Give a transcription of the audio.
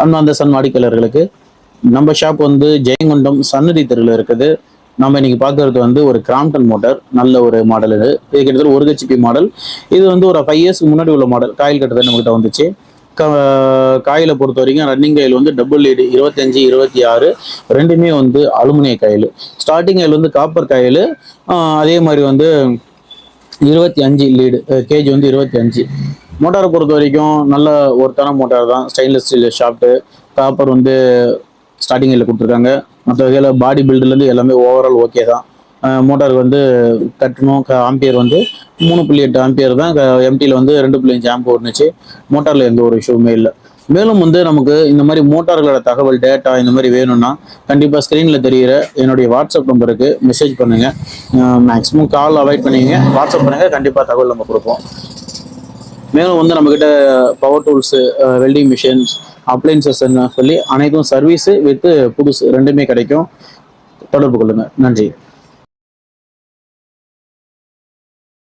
அன்பார்ந்த சன் வாடிக்கையாளர்களுக்கு நம்ம ஷாப் வந்து ஜெயங்கொண்டம் சன்னதி தெருவில் இருக்குது. நம்ம இன்னைக்கு பார்க்கறது வந்து ஒரு கிராம்டன் மோட்டார், நல்ல ஒரு மாடல். இது கிட்டத்தட்ட 1 ஹெச்பி மாடல். இது வந்து ஒரு 5 இயர்ஸ்க்கு முன்னாடி உள்ள மாடல். காயில் கட்டுறது நம்மகிட்ட வந்துச்சு. காயில பொறுத்த வரைக்கும் ரன்னிங் காயில் வந்து டபுள் லீடு 25, 26 ரெண்டுமே வந்து அலுமினிய காயில். ஸ்டார்டிங் காயில் வந்து காப்பர் காயில். அதே மாதிரி வந்து 25 லீடு கேஜி வந்து 25. மோட்டாரை பொறுத்த வரைக்கும் நல்ல ஒர்த்தான மோட்டார் தான். ஸ்டெயின்லெஸ் ஸ்டீல் ஷாஃப்ட்டு, காப்பர் வந்து ஸ்டார்டிங்கில் கொடுத்துருக்காங்க. மற்ற வகையில் பாடி பில்டுலேருந்து எல்லாமே ஓவரால் ஓகே தான். மோட்டாருக்கு வந்து கட்டணும் ஆம்பியர் வந்து 3.8 ஆம்பியர் தான். எம்டியில் வந்து 2.5 ஆம்பு இருந்துச்சு. மோட்டாரில் எந்த ஒரு இஷ்யூமே இல்லை. மேலும் வந்து நமக்கு இந்த மாதிரி மோட்டார்களோட தகவல் டேட்டா இந்த மாதிரி வேணும்னா கண்டிப்பாக ஸ்க்ரீனில் தெரிகிற என்னுடைய வாட்ஸ்அப் நம்பருக்கு மெசேஜ் பண்ணுங்கள். மேக்ஸிமம் கால் அவாய்ட் பண்ணிங்க, வாட்ஸ்அப் பண்ணுங்கள். கண்டிப்பாக தகவல் நம்ம கொடுப்போம். மேலும் வந்து நம்மக்கிட்ட பவர் டூல்ஸு, வெல்டிங் மிஷின்ஸ், அப்ளைன்சஸ்ன்னு சொல்லி அனைத்தும் சர்வீஸு வித் புதுசு ரெண்டுமே கிடைக்கும். தொடர்பு கொள்ளுங்கள். நன்றி.